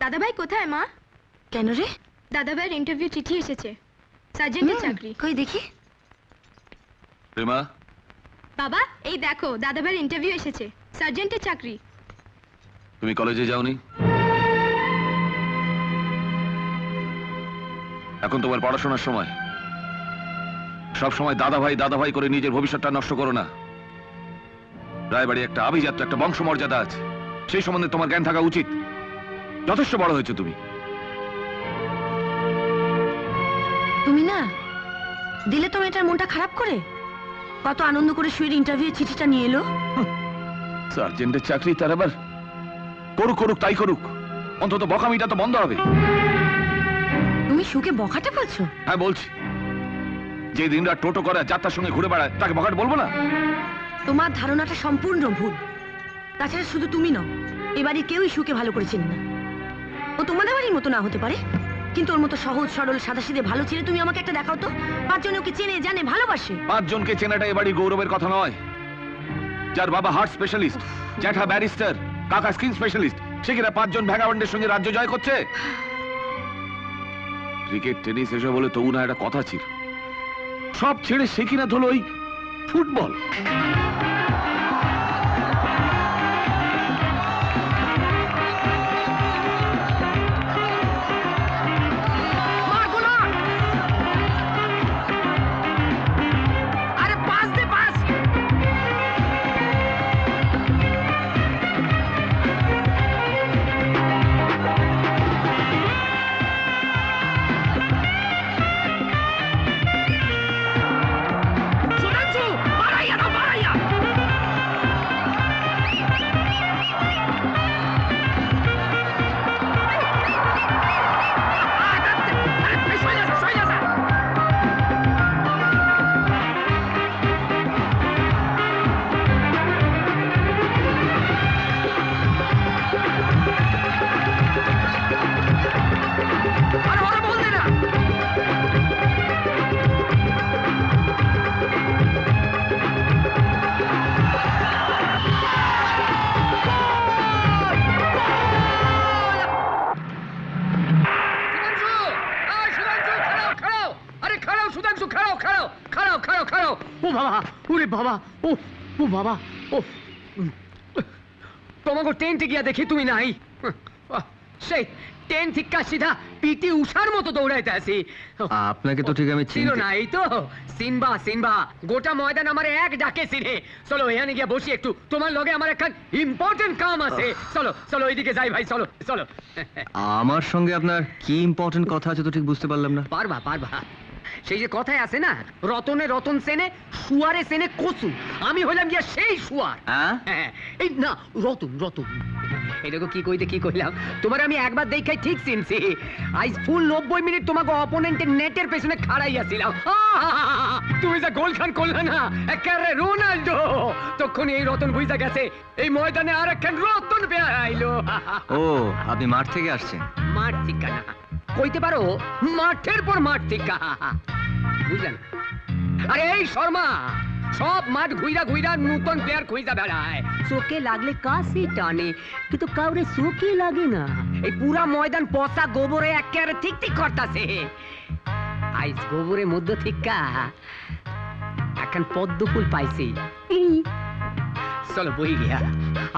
दादा भाई कोথায় মা? কেন রে? दादा भाईर इंटरव्यू चिठी এসেছে সার্জেন্টের চাকরি। কই দেখি। প্রেমা বাবা এই দেখো দাদা ভাইর ইন্টারভিউ এসেছে সার্জেন্টের চাকরি। তুমি কলেজে যাওনি? এখন তোমার পড়াশোনার সময়। সব সময় দাদা ভাই করে নিজের ভবিষ্যৎটা নষ্ট করো না। রায়বাড়ি একটা আভিজাত্য, একটা বংশমর্যাদা আছে, সেই সম্বন্ধে তোমার জ্ঞান থাকা উচিত। যথেষ্ট বড় হয়েছে তুমি। তুমি না দিলে তো মেয়েটার মনটা খারাপ করে। কত আনন্দ করে শুয়ে ইন্টারভিউ চিঠিটা নিয়ে এলো। সার্জেন্টের চাকরি, তার আবার করুক তাই করুক, অন্তত বকামিটা তো বন্ধ হবে। তুমি সুকে বকাটা বলছো? হ্যাঁ বলছি। যে দিনরা টোটো করে যাত্রার সঙ্গে ঘুরে বেড়ায় তাকে বকাট বলবো না? তোমার ধারণাটা সম্পূর্ণ ভুল। তাছাড়া শুধু তুমি নও, এবারে কেউই সুকে ভালো করে চেনে না। ও তোমাদের বাড়ির মতো না হতে পারে, কিন্তু ওর মতো সহজ সরল সাদাসিধে ভালো ছেলে তুমি আমাকে একটা দেখাও তো। 5 জন ওকে চেনে জানে ভালোবাসে। 5 জনকে চেনাটা এবারই গৌরবের কথা নয়। যার বাবা হার্ট স্পেশালিস্ট, জ্যাঠা ব্যারিস্টার, কাকা স্কিন স্পেশালিস্ট, সে কিনা 5 জন ভ্যাগাবন্ডের সঙ্গে রাজ্য জয় করছে। ক্রিকেট টেনিস এসব বলে তবু না একটা কথা ছিল, সব ছেড়ে সে কিনা ধরো ওই ফুটবল। তোমাকে টেন্টে গিয়া দেখি তুমি নাই, সেই টেন্ট থেকে সিধা পিটি উষার মতো দৌড়াইতে আসি। আপনাকে তো ঠিক আমি ছিল না এই তো সিনবা সিনবা গোটা ময়দান আমার এক ডাকে সিনে। চলো এখানে গিয়া বসি একটু, তোমার লগে আমার একটা ইম্পর্টেন্ট কাম আছে। চলো চলো ওইদিকে যাই ভাই, চলো চলো। আমার সঙ্গে আপনার কি ইম্পর্টেন্ট কথা আছে তো ঠিক বুঝতে পারলাম না। পারবা পারবা, সেই যে কথায় আছে না, রতনে রতন সেনে শুয়ারে সেনে কচু, আমি হইলাম গিয়া সেই শুয়ার। হ্যাঁ এই না রতন রতন, এই দেখো কি কইতে কি কইলাম। তোমার আমি একবার দেখাই ঠিক চিনছি। আজ ফুল 90 মিনিট তোমাকে অপোনেন্টের নেটের পেছনে খাড়াইয়াছিলাম। তুমি যা গোল খান করলে না, একেবারে রোনাল্ডো। তখন এই রতন বুঝা গেছে এই ময়দানে আর একখান রতন পেয়ার আইলো। ও আপনি মাঠ থেকে আসছেন? মাঠ থেকে না, কইতে পারো মাঠের পর মাঠ থেকে, বুঝলেন? আরে এই শর্মা সব মাঠ ঘুইরা ঘুইরা নতুন প্লেয়ার খুঁজা বেড়ায়, চোখে লাগলে কাশি টানে, কিন্তু কাউরে চোখে লাগে না। এই পুরা ময়দান পচা গোবরে একেবারে ঠিক ঠিক করতাছে। আইস গোবরের মধ্যে থেকে এখন পদ্ম ফুল পাইছি। চলো বই গিয়া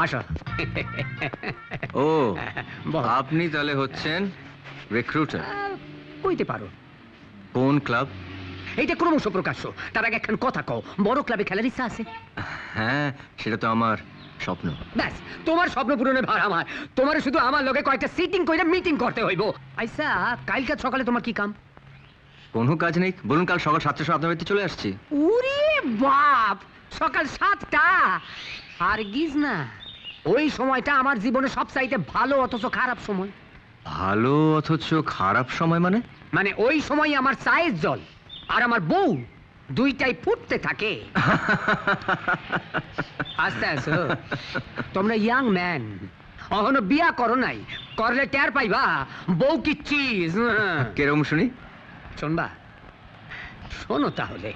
আসো। ও আপনি তাহলে হচ্ছেন রিক্রুটার? কইতে পারো। কোন ক্লাব? এইটা ক্রমশ প্রকাশ্য, তার আগে একখান কথা কও, বড় ক্লাবে খেলার ইচ্ছা আছে? হ্যাঁ সেটা তো আমার স্বপ্ন। ব্যাস তোমার স্বপ্ন পূরণের ভার আমার। তোমার শুধু আমার লগে কয়েকটা সিটিং কইরা মিটিং করতে হইব। আচ্ছা কালকে সকালে তোমার কি কাম? কোনো কাজ নেই, বলুন কাল সকাল 7টার সময় আপনার বাড়িতে চলে আসছি। ওরে বাপ, সকাল 7টা? হারগিজ না, ওই সময়টা আমার জীবনে সবচাইতে ভালো অথচ খারাপ সময়। ভালো অথচ খারাপ সময় মানে? মানে ওই সময় আমার চায়ের জল আর আমার বউ দুইটাই ফুটতে থাকে। আস্তে আসো, তোমরা ইয়াং ম্যান, এখনো বিয়া করো নাই, করলে টের পাইবা বউ কি চিজ। কেরম শুনি? শুনবা? শোনো তাহলে।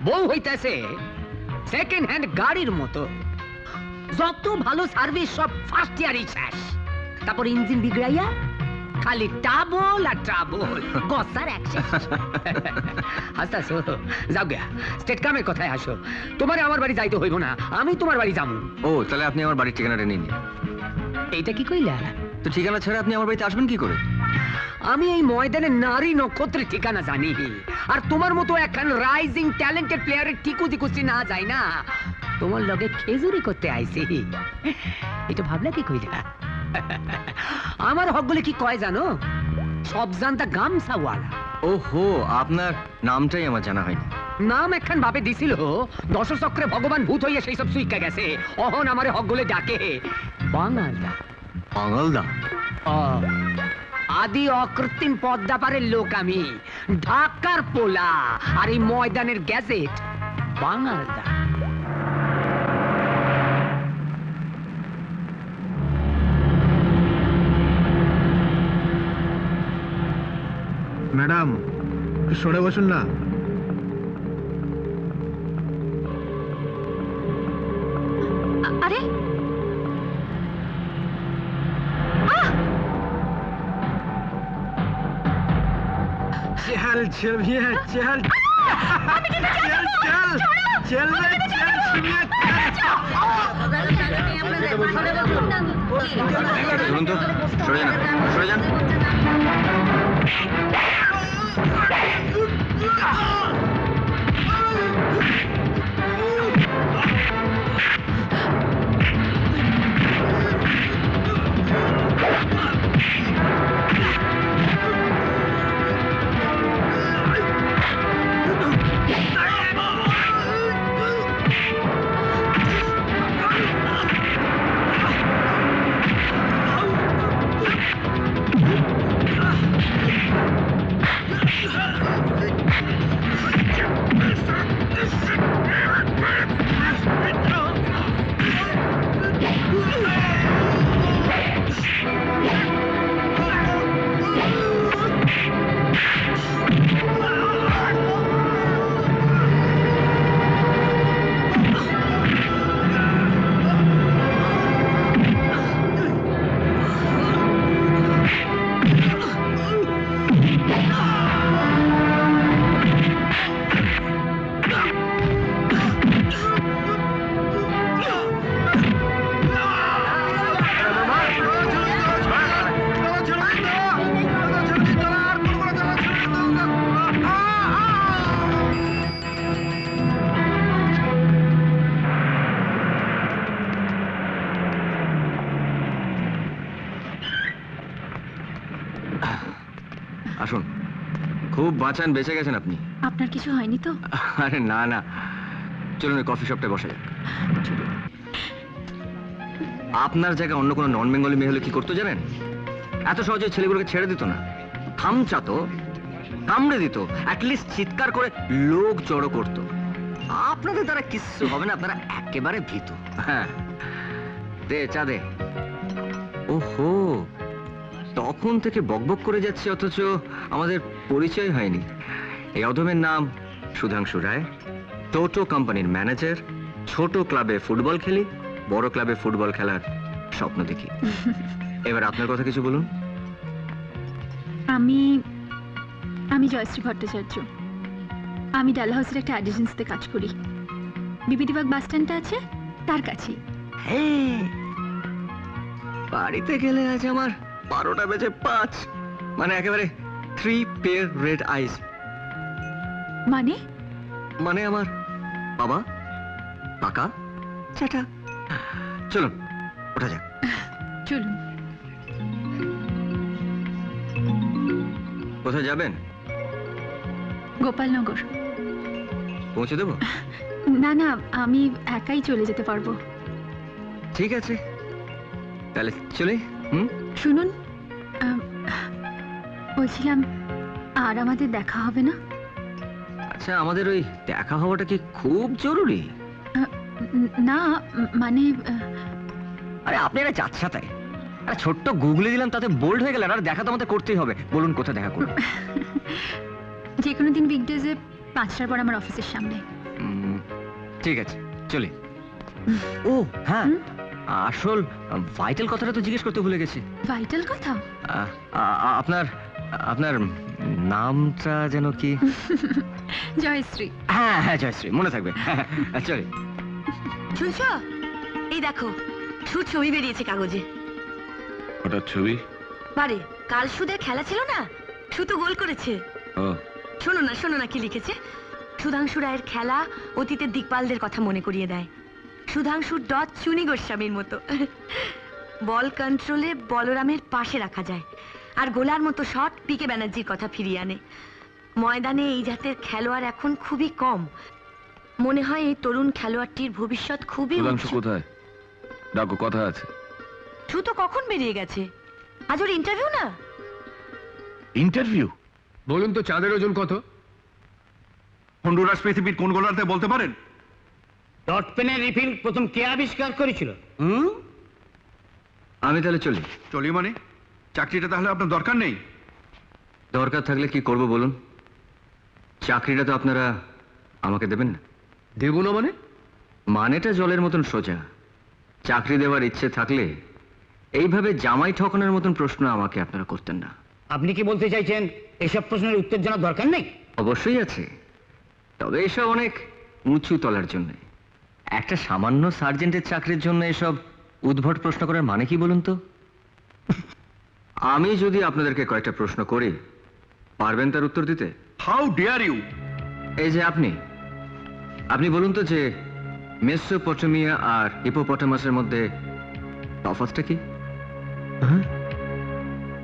বউ হইতেছে সেকেন্ড হ্যান্ড গাড়ির মতো, যত ভালো সার্ভিস সব ফার্স্ট ইয়ারই শেষ, তারপর ইঞ্জিন বিগড়াইয়া খালি টাবল আর ট্রাবল, গসার অ্যাকশন। আস্তে আসো, যাও গিয়া স্টেট কামের কথায় আসো। তোমারে আমার বাড়ি যাইতে হইব না, আমি তোমার বাড়ি যাবো। ও তাহলে আপনি আমার বাড়ির ঠিকানাটা নিন। এইটা কি কইলা? তো ঠিকানা ছাড়া আপনি আমার বাড়িতে আসবেন কি করে? আমি এই ময়দানে নারী নক্ষত্রের ঠিকানা জানি, আর তোমার মতো একখান রাইজিং ট্যালেন্টেড প্লেয়ারের টিকু টিকুচি না যায় না। তোমার লগে খেজুরি করতে আইছি, এটা ভাবলা কি কইলা? আমার হকগুলো কি কয় জানো? সব জানতা গামছাওয়ালা। ওহো, আপনার নামটাই আমার জানা হয়নি। নাম একখান ভাবে দিছিল, দশচক্রে ভগবান ভূত হইয়া সেই সব সুইকা গেছে। অহন আমারে হকগুলো ডাকে বাঙালদা। বাঙালদা? আদি অকৃত্রিম পদ্মাপারের লোক আমি, ঢাকার পোলা, আর এই ময়দানের গ্যাজেট বাঙালদা। ম্যাডাম একটু সরে বসুন না। আরে चल चल भैया चल चल चल चल रे चल শুনুন তো, সরে যান, সরে যান। আসুন, খুব বাঁচান, বেঁচে গেছেন আপনি। আপনার কিছু হয়নি তো? আরে না না, চলুন ওই কফি শপটায় বসা যাক। আপনার জায়গায় অন্য কোনো নন বেঙ্গলি মেয়ে হলে কি করতো জানেন? এত সহজে ছেলেগুলোকে ছেড়ে দিত না, খামচাতো, কামড়ে দিত, অ্যাটলিস্ট চিৎকার করে লোক জড়ো করতো। আপনাদের দ্বারা কিচ্ছু হবে না, আপনারা একেবারে ভীতু। হ্যাঁ, দে চা দে। ওহো, তখন থেকে বকবক করে যাচ্ছে অথচ আমাদের পরিচয় হয়নি। এই অধমের নাম সুধাংশু রায়, টোটো কোম্পানির ম্যানেজার। ছোট ক্লাবে ফুটবল খেলি, বড় ক্লাবে ফুটবল খেলার স্বপ্ন দেখি। এবার আপনার কথা কিছু বলুন। আমি জয়শ্রী ভট্টাচার্য। আমি ডালহাউসের একটা অ্যাড এজেন্সিতে কাজ করি। বিবিদিবাগ বাস স্ট্যান্ডটা আছে তার কাছেই। হ্যাঁ, বাড়িতে গেলে আজ আমার 12টা বেজে 5, মানে একেবারে 3 পেয়ার রেড আইস। মানে আমার বাবা পাকা চাটা। চলুন ওঠা যাক। চলুন। কোথায় যাবেন? গোপালনগর। পৌঁছে দেবো? না না, আমি একাই চলে যেতে পারবো। ঠিক আছে, তাহলে চলে। শুনুন, বলছিলাম আর আমাদের দেখা হবে না? আচ্ছা, আমাদের ওই দেখা হওয়াটা কি খুব জরুরি? না মানে আরে আপনি একটা যাচ্ছা তাই একটা ছোট্ট গুগলে দিলাম, তাতে বোল্ড হয়ে গেল। আর দেখা তো আমাদের করতেই হবে। বলুন কোথায় দেখা করব? যে কোনো দিন উইকডেজে 5টার পর আমার অফিসের সামনে। ঠিক আছে, চলে। ও হ্যাঁ, আসল ভাইটাল কথাটা তো জিজ্ঞেস করতে ভুলে গেছি। ভাইটাল কথা? আপনার নামটা যেন কি? জয়শ্রী। হ্যাঁ হ্যাঁ, জয়শ্রী, মনে থাকবে। চলে। শুনছো? এই দেখো, সুদ ছবি বেরিয়েছে কাগজে। হঠাৎ ছবি? বারে কাল সুদের খেলা ছিল না, সুতো গোল করেছে। ও, শোনো না কি লিখেছে। সুধাংশু রায়ের খেলা অতীতের দিকপালদের কথা মনে করিয়ে দেয়। সুধাংশু ডট চুনি গোস্বামীর মতো। বল কন্ট্রোলে বলরামের পাশে রাখা যায়, আর গোলার মতো শট পিকে ব্যানার্জির কথা ফিরিয়ে আনে। ময়দানে এই জাতের খেলোয়াড় এখন খুবই কম। মনে হয় এই তরুণ খেলোয়াড়টির ভবিষ্যৎ খুবই সুধাংশু উজ্জ্বল। কোথায়? ডাকো, কথা আছে। সুতো কখন বেরিয়ে গেছে? আজ ওর ইন্টারভিউ না? ইন্টারভিউ? বলুন তো চাঁদের ওজন কত? হন্ডুরাস পৃথিবীর কোন গোলার্ধে বলতে পারেন? ডট পেনের রিফিল প্রথম কে আবিষ্কার করেছিল? আমি তাহলে চলি। চলি মানে? চাকরিটা তাহলে আপনার দরকার নেই? দরকার থাকলে কি করব বলুন? চাকরিটা তো আপনারা আমাকে দেবেন না। দেব না মানে? মানেটা জলের মতন সোজা। চাকরি দেওয়ার ইচ্ছে থাকলে এইভাবে জামাই ঠকানোর মতন প্রশ্ন আমাকে আপনারা করতেন না। আপনি কি বলতে চাইছেন এসব প্রশ্নের উত্তর জানার দরকার নেই? অবশ্যই আছে, তবে এসব অনেক উঁচু তলার জন্য। একটা সামান্য সার্জেন্টের চাকরির জন্য এসব উদ্ভট প্রশ্ন করার মানে কি বলুন তো? আমি যদি আপনাদেরকে কয়েকটা প্রশ্ন করি, পারবেন তার উত্তর দিতে? How dare you! এই যে আপনি বলুন তো যে মেসোপটেমিয়া আর হিপোপটেমাসের মধ্যে তফাৎটা কি?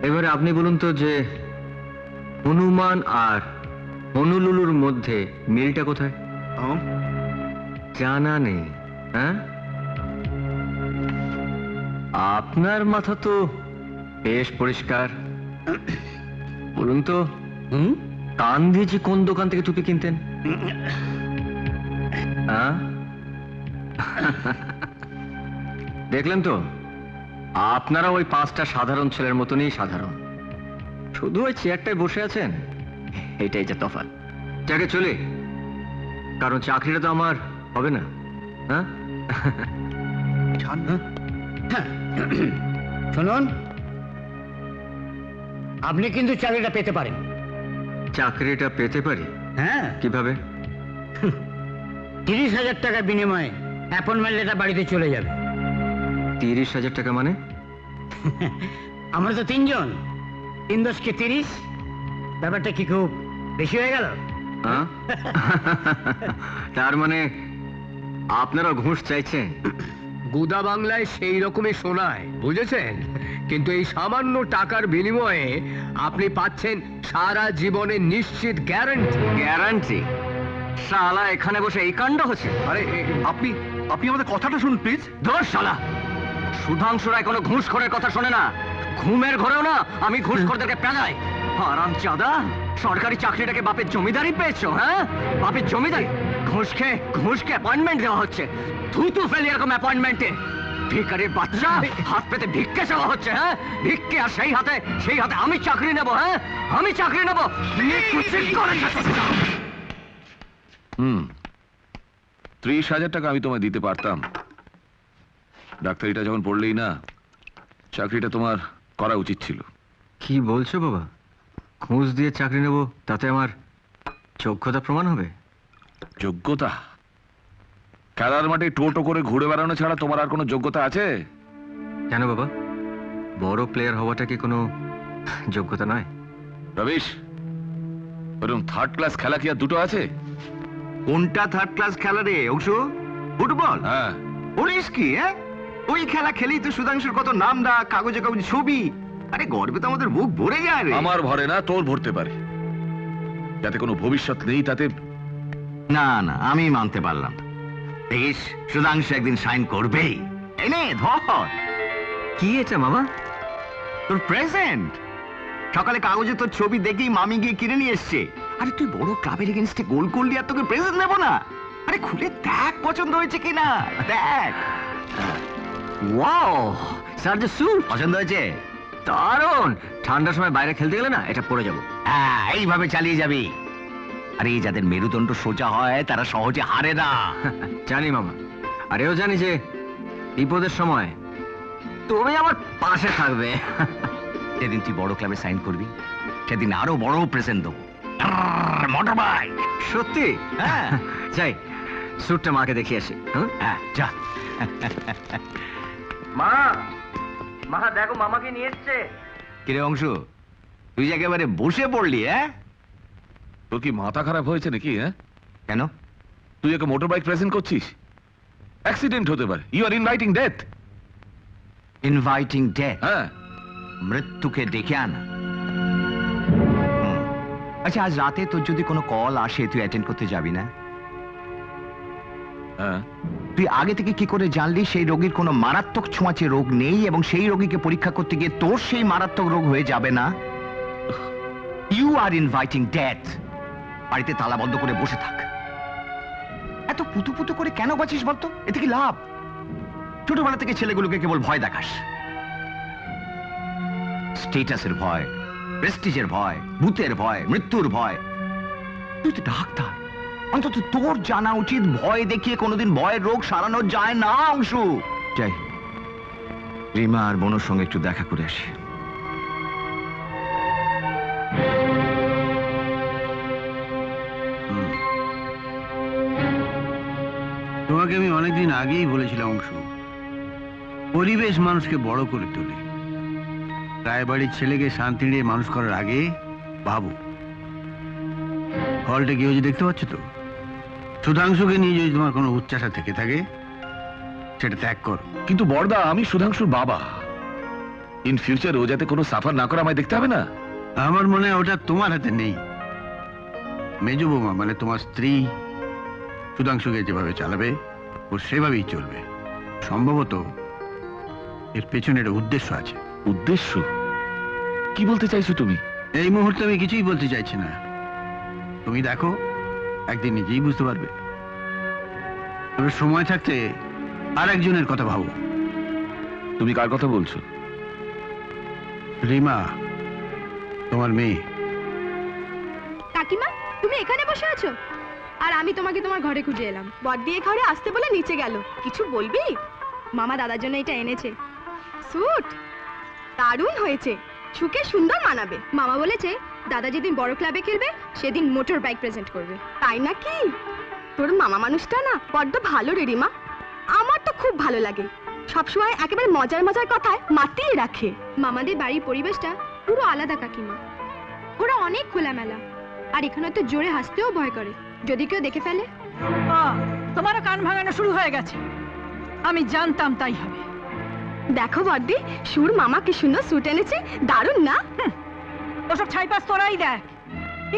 এবারে আপনি বলুন তো যে হনুমান আর হনুলুলুর মধ্যে মিলটা কোথায়? জানা নেই? হ্যাঁ, আপনার মাথা তো বেশ পরিষ্কার। বলুন তো গান্ধীজি কোন দোকান থেকে টুপি কিনতেন? হ্যাঁ? দেখলেন তো, আপনারা ওই 5টা সাধারণ ছেলের মতনই সাধারণ, শুধু ওই চেয়ারটায় বসে আছেন, এইটাই যে তফাৎ। যাকে চলে, কারণ চাকরিটা তো আমার হবে না। হ্যাঁ, শুনুন, আপনি কিন্তু চাকরিটা পেতে পারেন। চাকরিটা পেতে পারি? হ্যাঁ, কিভাবে? 30,000 টাকার বিনিময়ে অ্যাপয়েন্টমেন্ট লেটার বাড়িতে চলে যাবে। 30,000 টাকা মানে? আমরা তো 3 জন, 3 10 30। ব্যাপারটা কি খুব বেশি হয়ে গেল? হ্যাঁ? তার মানে আপনারা ঘুষ চাইছেন? গুদা বাংলায় সেই রকমই শোনায়, বুঝেছেন? কিন্তু এই সামান্য টাকার বিনিময়ে আপনি পাচ্ছেন সারা জীবনের নিশ্চিত গ্যারান্টি। গ্যারান্টি? শালা এখানে বসে এই কাণ্ড হচ্ছে? আরে আপনি আপনি আমাদের কথাটা শুনুন প্লিজ। ধর শালা, সুধাংশু রায় কোনো ঘুষখোরের কথা শোনে না। ঘুমের ঘরেও না আমি ঘুষখোরদেরকে পেলাই। আরাম চাঁদা, সরকারি চাকরিটাকে বাপের জমিদারি পেয়েছো? হ্যাঁ, বাপের জমিদারি। ঘুষকে অ্যাপয়েন্টমেন্ট দেওয়া হচ্ছে। থুতু ফেলি এরকম অ্যাপয়েন্টমেন্টে। ভিখারির বাচ্চা, হাত পেতে ভিক্ষে চাওয়া হচ্ছে। হ্যাঁ, ভিক্ষে, আর সেই হাতে আমি চাকরি নেব। হ্যাঁ, আমি চাকরি নেব। 30,000 টাকা আমি তোমায় দিতে পারতাম। ডাক্তারিটা যখন পড়লেই না, চাকরিটা তোমার করা উচিত ছিল। কি বলছো বাবা? ঘুষ দিয়ে চাকরি নেব, তাতে আমার যোগ্যতা প্রমাণ হবে? যোগ্যতা? খেলার মাঠে টোটো করে ঘুরে বেড়ানো ছাড়া তোমার আর কোনো যোগ্যতা আছে? কেন বাবা, বড় প্লেয়ার হওয়াটা কি কোনো যোগ্যতা নয়? রবিশ, ওরকম 3rd ক্লাস খেলা কি আর দুটো আছে? কোনটা 3rd ক্লাস খেলা রে অংশু? ফুটবল? হ্যাঁ। বলিস কি? হ্যাঁ, ওই খেলা খেলেই তো সুধাংশুর কত নাম ডাক, কাগজে কাগজে ছবি। আরে গর্বে তো আমাদের বুক ভরে যায় রে। আমার ভরে না, তোর ভরতে পারে। যাতে কোনো ভবিষ্যৎ নেই তাতে। না না, আমি মানতে পারলাম। দেখিস, সুধাংশু একদিন সাইন করবেই। এনে ধর। কি এটা মামা? তোর প্রেজেন্ট। সকালে কাগজে তোর ছবি দেখেই মামি গিয়ে কিনে নিয়ে এসছে। আরে তুই বড় ক্লাবের এগেইনস্টে গোল করলি আর তোকে প্রেজেন্ট নেবো না? আরে খুলে দেখ পছন্দ হয়েছে কিনা, দেখ। ওয়াও, স্যার যে স্যুট পছন্দ হয়েছে? দারুণ। ঠান্ডার সময় বাইরে খেলতে গেলে না এটা পরে যাবো। হ্যাঁ, এইভাবে চালিয়ে যাবি। আরে যাদের মেরুদণ্ড সোজা হয় তারা সহজে হারে না। জানি মামা, আর এও জানি যে বিপদের সময় তুমি আমার পাশে থাকবে। যেদিন তুই বড় ক্লাবে সাইন করবি সেদিন আরো বড় প্রেজেন্ট দেবো। Motor bike. সত্যি? হ্যাঁ। যাই, স্যুটটা মাকে দেখিয়ে আসি। হ্যাঁ, যা। মা দেখো, মামাকে নিয়ে এসছে। কিরে অংশু, তুই যে একেবারে বসে পড়লি? হ্যাঁ, তোর কি মাথা খারাপ হয়েছে নাকি? হ্যাঁ, কেন? তুই একটা মোটর বাইক প্রেজেন্ট করছিস? অ্যাক্সিডেন্ট হতে পারে। You are inviting death. Inviting death? হ্যাঁ। মৃত্যুকে ডেকে আনা। আচ্ছা, আজ রাতে তোর যদি কোনো কল আসে, তুই অ্যাটেন্ড করতে যাবি না? হ্যাঁ। তুই আগে থেকে কি করে জানলি সেই রোগীর কোনো মারাত্মক ছোঁয়াচে রোগ নেই এবং সেই রোগীকে পরীক্ষা করতে গিয়ে তোর সেই মারাত্মক রোগ হয়ে যাবে না? You are inviting death. বাড়িতে তালা বন্ধ করে বসে থাক। এত পুতু পুতু করে কেন বাঁচিস বলতো? এতে কি লাভ? ছোটবেলা থেকে ছেলেগুলোকে কেবল ভয় দেখাস, স্টেটাসের ভয়, প্রেস্টিজের ভয়, ভূতের ভয়, মৃত্যুর ভয়। তুই তো ডাক্তার, অন্তত তোর জানা উচিত ভয় দেখিয়ে কোনোদিন ভয়ের রোগ সারানো যায় না। অংশু, যাই রিমা আর বোনের সঙ্গে একটু দেখা করে আসি। তোমাকে আমি অনেকদিন আগেই বলেছিলাম অংশু, পরিবেশ মানুষকে বড় করে তোলে। রায়বাড়ির ছেলেকে শান্তি নিয়ে মানুষ করার আগে ভাবো। হলটা গিয়ে যে দেখতে পাচ্ছ তো, সুধাংশুকে নিয়ে যদি তোমার কোনো উচ্চাসা থেকে থাকে সেটা ত্যাগ করো। কিন্তু বড়দা, আমি সুধাংশুর বাবা। ইন ফিউচার ও যাতে কোনো সাফার না করে আমায় দেখতে হবে না? আমার মনে হয় ওটা তোমার হাতে নেই। মেজো বৌমা মানে তোমার স্ত্রী সুধাংশুকে যেভাবে চালাবে ও সেভাবেই চলবে। সম্ভবত এর পেছনে একটা উদ্দেশ্য আছে। উদ্দেশ্য? কি বলতে চাইছো তুমি? এই মুহূর্তে আমি কিছুই বলতে চাইছি না, তুমি দেখো, একদিন নিজেই বুঝতে পারবে। তবে সময় থাকতে আর একজনের কথা ভাবো। তুমি কার কথা বলছো? রিমা, তোমার মেয়ে। কাকিমা, তুমি এখানে বসে আছো আর আমি তোমাকে তোমার ঘরে খুঁজে এলাম। বর দিয়ে ঘরে আসতে বলে নিচে গেল। কিছু বলবি? মামা দাদার জন্য এটা এনেছে। স্যুট দারুণ হয়েছে, শুকে সুন্দর মানাবে। মামা বলেছে দাদা যেদিন বড় ক্লাবে খেলবে সেদিন মোটর বাইক প্রেজেন্ট করবে। তাই নাকি? তোর মামা মানুষটা না বড্ড ভালো রে রিমা। আমার তো খুব ভালো লাগে, সবসময় একেবারে মজার মজার কথায় মাতিয়ে রাখে। মামাদের বাড়ির পরিবেশটা পুরো আলাদা কাকিমা। ওরা অনেক খোলামেলা, আর এখানে তো জোরে হাসতেও ভয় করে, যদি কেউ দেখে ফেলে। তোমারও কান ভাঙানো শুরু হয়ে গেছে। আমি জানতাম তাই হবে। দেখো বড়দি, সুর মামা কি সুন্দর স্যুট এনেছে, দারুণ না? ওসব ছাইপাস তোরাই দেখ।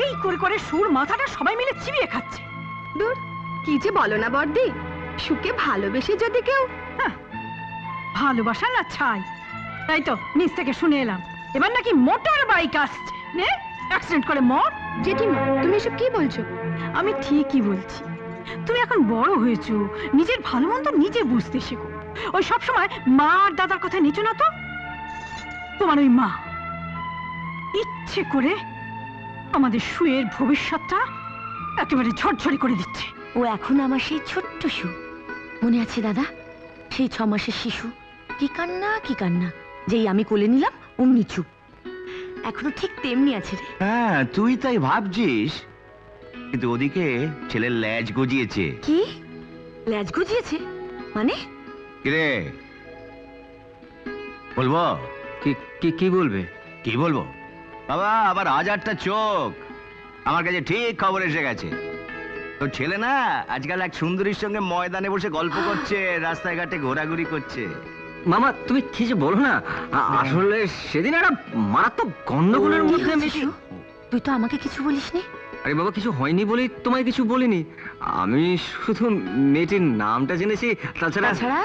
এই করে করে সুর মাথাটা সবাই মিলে চিবিয়ে খাচ্ছে। দূর, কি যে বলো না বড়দি, সুকে ভালোবেসে যদি কেউ। ভালোবাসা না ছাই? তাই তো নিচ থেকে শুনে এলাম এবার নাকি মোটর বাইক আসছে। নে, অ্যাক্সিডেন্ট করে মর। জেঠিমা, তুমি এসব কি বলছো? আমি ঠিকই বলছি। তুমি এখন বড় হয়েছো, নিজের ভালো মন্দ নিজে বুঝতে শেখো। ওই সব সময় মা আর দাদার কথা নিচো না তো। তোমার ওই মা ইচ্ছে করে আমাদের সুয়ের ভবিষ্যৎটা একেবারে ঝরঝরি করে দিচ্ছে। ও এখন আমার সেই ছোট্ট সু, মনে আছে দাদা? সেই 6 মাসের শিশু, কি কান্না কি কান্না, যেই আমি কোলে নিলাম অমনি চুপ। এখনো ঠিক তেমনি আছে রে। হ্যাঁ, তুই তাই ভাবছিস, কিন্তু ওদিকে ছেলের ল্যাজ গজিয়েছে। কি ল্যাজ গজিয়েছে মানে? কিরে বলবো? কি বলবে? কি বলবো বাবা? আবার 1000টা চোখ আমার কাছে ঠিক খবর এসে গেছে। তোর ছেলে না আজকাল এক সুন্দরীর সঙ্গে ময়দানে বসে গল্প করছে, রাস্তায় ঘাটে ঘোরাঘুরি করছে। মামা, তুমি কি যে বলো না, আসলে সেদিন একটা মারাত্মক গন্ডগোলের মধ্যে তুই তো আমাকে কিছু বলিসনি। আরে বাবা, কিছু হয়নি বলি তোমায় কিছু বলিনি। আমি শুধু মেয়েটির নামটা জেনেছি। তাছাড়া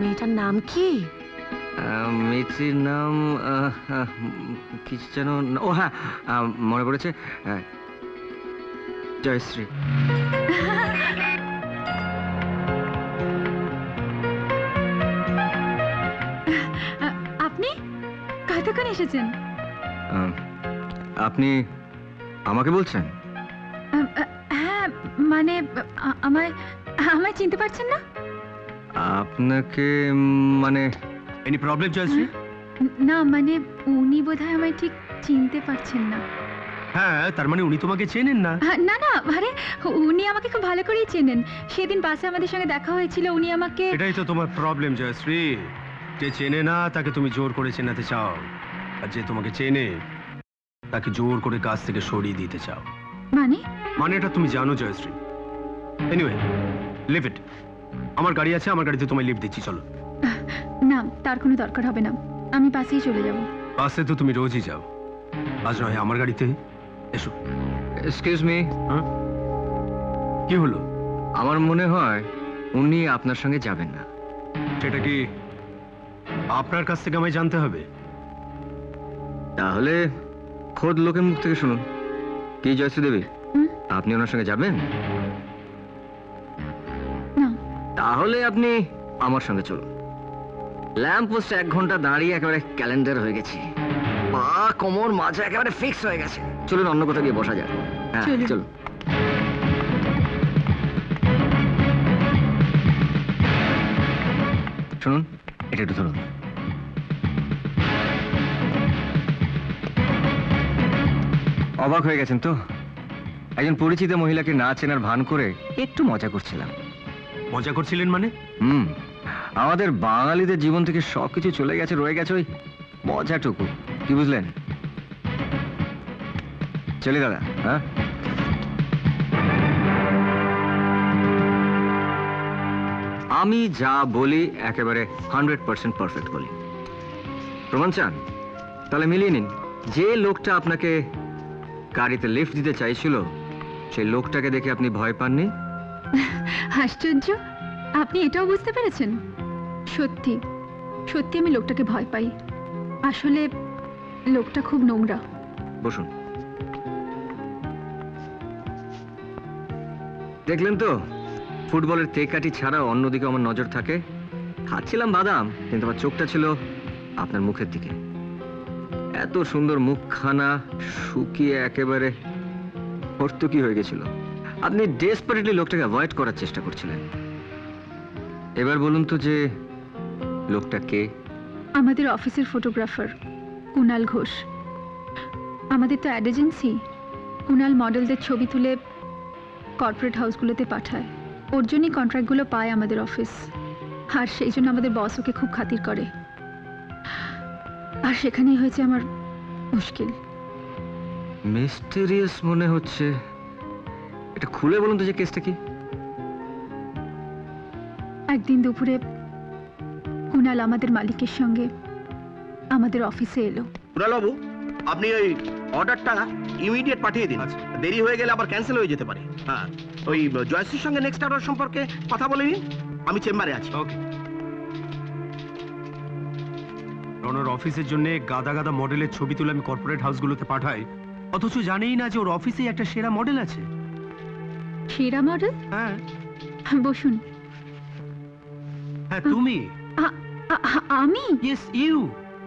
মেয়েটার নাম কি? মেয়েটির নাম কি যেন, ও হ্যাঁ মনে পড়েছে, জয়শ্রী। আপনি কতক্ষণ এসেছেন? আপনি আমাকে বলছেন? হ্যাঁ, মানে আমায় চিনতে পারছেন না? আপনাকে মানে এনি প্রবলেম জয়শ্রী? না, মানে উনি বোধহয় আমায় ঠিক চিনতে পারছেন না। হ্যাঁ, তার মানে উনি তোমাকে চেনেন না? না না, আরে উনি আমাকে খুব ভালো করেই চেনেন। সেদিন বাসে আমাদের সঙ্গে দেখা হয়েছিল, উনি আমাকে। এটাই তো তোমার প্রবলেম জয়শ্রী, যে চেনে না তাকে তুমি জোর করে চেনাতে চাও, আর যে তোমাকে চেনে তাকে জোর করে কাছ থেকে সরিয়ে দিতে চাও। মানে এটা তুমি জানো জয়শ্রী। এনিওয়ে, লিভ ইট। আমার গাড়ি আছে, আমার গাড়িতে তোমায় লিফট দিচ্ছি, চলো। না, তার কোনো দরকার হবে না, আমি বাসেই চলে যাব। বাসে তো তুমি রোজই যাও, আজ নয় আমার গাড়িতে এসো। Excuse me. কি হলো? আমার মনে হয় উনি আপনার সঙ্গে যাবেন না। সেটা কি আপনার কাছ থেকে আমায় জানতে হবে? তাহলে খোদ লোকের মুখ থেকে শুনুন। কি জয়শ্রী দেবী, আপনি ওনার সঙ্গে যাবেন না? তাহলে আপনি আমার সঙ্গে চলুন। ল্যাম্প পোস্টে 1 ঘন্টা দাঁড়িয়ে একেবারে ক্যালেন্ডার হয়ে গেছি। বাবা, কোমর মাজা একেবারে ফিক্স হয়ে গেছে। চলুন অন্য কোথাও গিয়ে বসা যাক। হ্যাঁ চলুন। চলুন। শুনুন, এটা একটু ধরুন। অবাক হয়ে গেছেন তো? একজন পরিচিত মহিলাকে না চেনার ভান করে একটু মজা করছিলাম। মজা করছিলেন মানে? আমাদের বাঙালিদের জীবন থেকে সবকিছু চলে গেছে, রয়ে গেছে ওই মজাটুকু। কি বুঝলেন? চলি দাদা। হ্যাঁ, আমি যা বলি একেবারে 100% পারফেক্ট বলি। প্রমাণ চান? তাহলে মিলিয়ে নিন। যে লোকটা আপনাকে গাড়িতে লিফট দিতে চাইছিল, সেই লোকটাকে দেখে আপনি ভয় পাননি? আশ্চর্য, আপনি এটাও বুঝতে পেরেছেন? সত্যি সত্যি আমি লোকটাকে ভয় পাই। আসলে লোকটা খুব নোংরা। বসুন। দেখলেন তো, ফুটবলের তেকাটি ছাড়া অন্যদিকে আমার নজর থাকে। খাচ্ছিলাম বাদাম, কিন্তু আমার চোখটা ছিল আপনার মুখের দিকে। এত সুন্দর মুখখানা শুকিয়ে একেবারে হর্তুকি হয়ে গেছিল। আপনি ডেসপারেটলি লোকটাকে অ্যাভয়েড করার চেষ্টা করছিলেন। এবার বলুন তো যে লোকটা কে? আমাদের অফিসের ফটোগ্রাফার কুনাল ঘোষ। আমাদের তো অ্যাড এজেন্সি। কুনাল মডেলদের ছবি তুলে কর্পোরেট হাউসগুলোতে পাঠায়। ওর জন্যই কন্ট্রাক্টগুলো পায় আমাদের অফিস। আর সেই জন্য আমাদের বস ওকে খুব খাতির করে। আর সেখানেই হয়েছে আমার মুশকিল। মিস্টেরিয়াস মনে হচ্ছে। এটা খুলে বলুন তো যে কেসটা কি? একদিন দুপুরে কুনাল আমাদের মালিকের সঙ্গে আমাদের অফিসে এলো। কুনালবাবু, আপনি ওই অর্ডারটা ইমিডিয়েট পাঠিয়ে দিন। দেরি হয়ে গেলে আবার ক্যান্সেল হয়ে যেতে পারে। হ্যাঁ, ওই জয়শ্রীর সঙ্গে নেক্সট অর্ডার সম্পর্কে কথা বলে নিন। আমি চেম্বারে আছি। ওকে। রনর অফিসের জন্য গাদা গাদা মডেলের ছবি তুলে আমি কর্পোরেট হাউসগুলোতে পাঠাই, অথচ জানেই না যে ওর অফিসে একটা সেরা মডেল আছে। সেরা মডেল? হ্যাঁ। বসুন। হ্যাঁ, তুমি। আমি? Yes, you.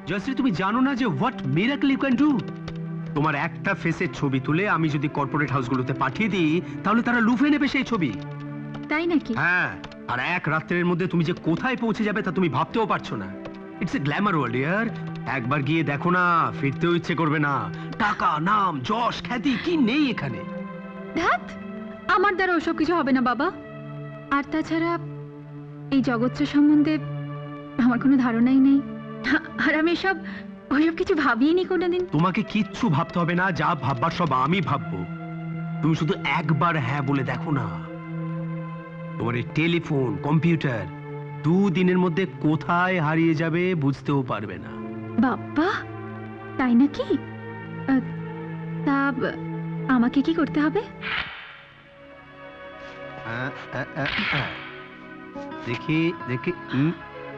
জয়শ্রী, তুমি জানো না যে what miracle you can do? তোমার একটা ফেসের ছবি তুলে আমি যদি কর্পোরেট হাউসগুলোতে পাঠিয়ে দিই, তাহলে তারা লুফে নেবে সেই ছবি। তাই নাকি? হ্যাঁ, আর এক রাত্রের মধ্যে তুমি যে কোথায় পৌঁছে যাবে তা তুমি ভাবতেও পারছো না। ইটস এ গ্ল্যামার ওয়ার্ল্ড ইয়ার। একবার গিয়ে দেখো না, ফিরতেও ইচ্ছে করবে না। টাকা, নাম, যশ, খ্যাতি কি নেই এখানে? ধ্যাৎ, আমার দ্বারা ওসব কিছু হবে না বাবা। আর তাছাড়া এই জগৎটা সম্বন্ধে আমার কোনো ধারণাই নেই। আর আমি ওইসব কিছু ভাবিনি কোনোদিন। তোমাকে কিচ্ছু ভাবতে হবে না, যা ভাববার সব আমি ভাববো। তুমি শুধু একবার হ্যাঁ বলে দেখো না। তোমার এই টেলিফোন, কম্পিউটার 2 দিনের মধ্যে কোথায় হারিয়ে যাবে বুঝতেও পারবে না। বাবা, তাই নাকি? তা আমাকে কি করতে হবে? দেখি দেখি